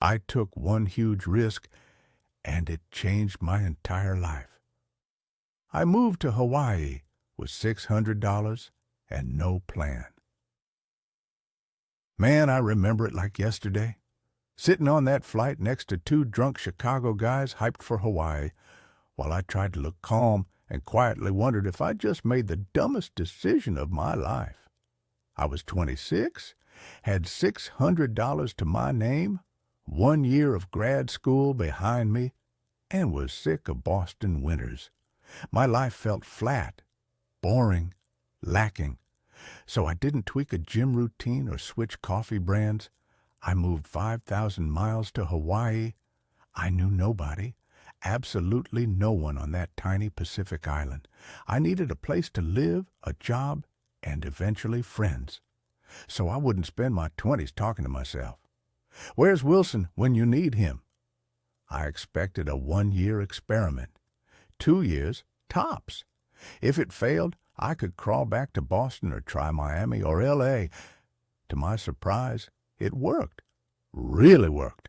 I took one huge risk, and it changed my entire life. I moved to Hawaii with $600 and no plan. Man, I remember it like yesterday. Sitting on that flight next to two drunk Chicago guys hyped for Hawaii, while I tried to look calm and quietly wondered if I'd just made the dumbest decision of my life. I was 26, had $600 to my name, 1 year of grad school behind me, and was sick of Boston winters. My life felt flat, boring, lacking. So I didn't tweak a gym routine or switch coffee brands. I moved 5,000 miles to Hawaii. I knew nobody, absolutely no one on that tiny Pacific island. I needed a place to live, a job, and eventually friends. So I wouldn't spend my 20s talking to myself. Where's Wilson when you need him? I expected a 1-year experiment. 2 years, tops. If it failed, I could crawl back to Boston or try Miami or L.A. To my surprise, it worked. Really worked.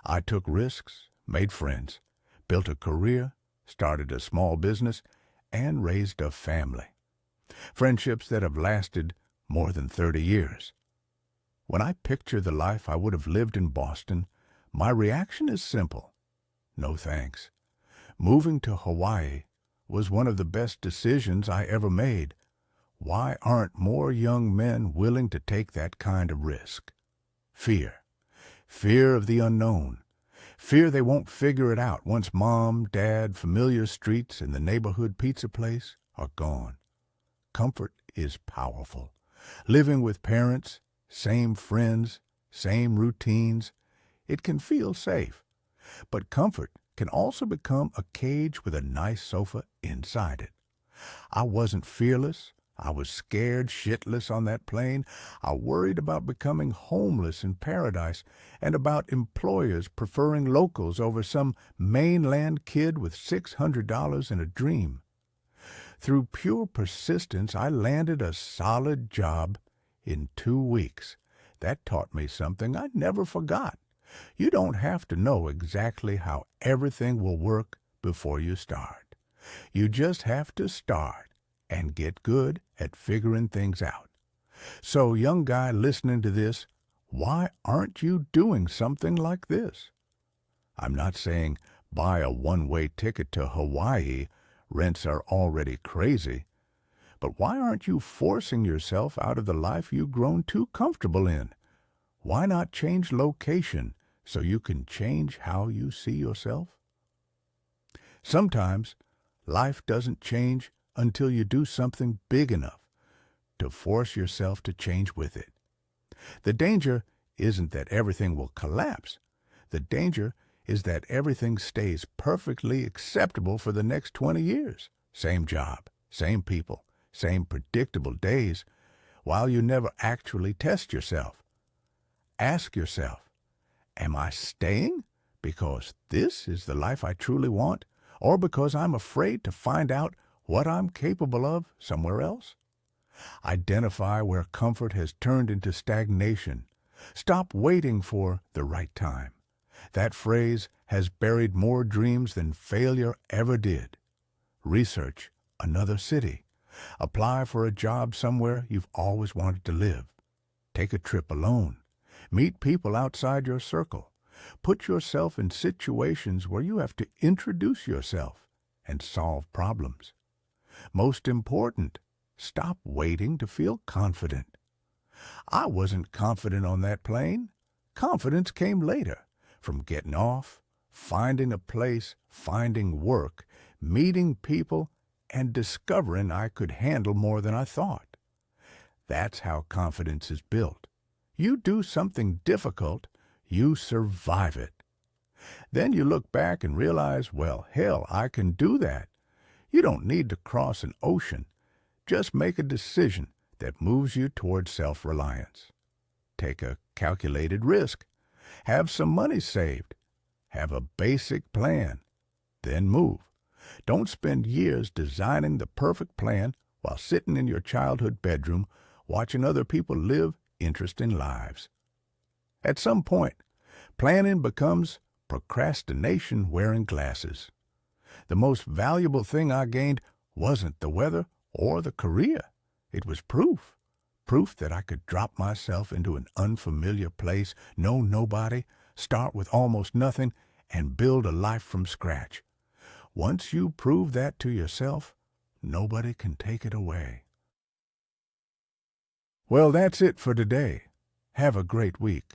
I took risks, made friends, built a career, started a small business, and raised a family. Friendships that have lasted more than 30 years. When I picture the life I would have lived in Boston, my reaction is simple. No thanks. Moving to Hawaii was one of the best decisions I ever made. Why aren't more young men willing to take that kind of risk? Fear. Fear of the unknown. Fear they won't figure it out once mom, dad, familiar streets, and the neighborhood pizza place are gone. Comfort is powerful. Living with parents, same friends, same routines, it can feel safe. But comfort can also become a cage with a nice sofa inside it. I wasn't fearless. I was scared shitless on that plane. I worried about becoming homeless in paradise and about employers preferring locals over some mainland kid with $600 and a dream. Through pure persistence, I landed a solid job in 2 weeks. That taught me something I never forgot. You don't have to know exactly how everything will work before you start. You just have to start and get good at figuring things out. So, young guy listening to this, why aren't you doing something like this? I'm not saying buy a one-way ticket to Hawaii. Rents are already crazy. But why aren't you forcing yourself out of the life you've grown too comfortable in? Why not change location so you can change how you see yourself? Sometimes life doesn't change until you do something big enough to force yourself to change with it. The danger isn't that everything will collapse. The danger is that everything stays perfectly acceptable for the next 20 years. Same job, same people, same predictable days, while you never actually test yourself. Ask yourself, am I staying because this is the life I truly want, or because I'm afraid to find out what I'm capable of somewhere else? Identify where comfort has turned into stagnation. Stop waiting for the right time. That phrase has buried more dreams than failure ever did. Research another city. Apply for a job somewhere you've always wanted to live. Take a trip alone. Meet people outside your circle. Put yourself in situations where you have to introduce yourself and solve problems. Most important, stop waiting to feel confident. I wasn't confident on that plane. Confidence came later, from getting off, finding a place, finding work, meeting people, and discovering I could handle more than I thought. That's how confidence is built. You do something difficult, you survive it. Then you look back and realize, well, hell, I can do that. You don't need to cross an ocean. Just make a decision that moves you towards self-reliance. Take a calculated risk. Have some money saved. Have a basic plan. Then move. Don't spend years designing the perfect plan while sitting in your childhood bedroom watching other people live interesting lives. At some point, Planning becomes procrastination wearing glasses. The most valuable thing I gained wasn't the weather or the career. It was proof. Proof that I could drop myself into an unfamiliar place, know nobody, start with almost nothing, and build a life from scratch. Once you prove that to yourself, nobody can take it away. Well, that's it for today. Have a great week.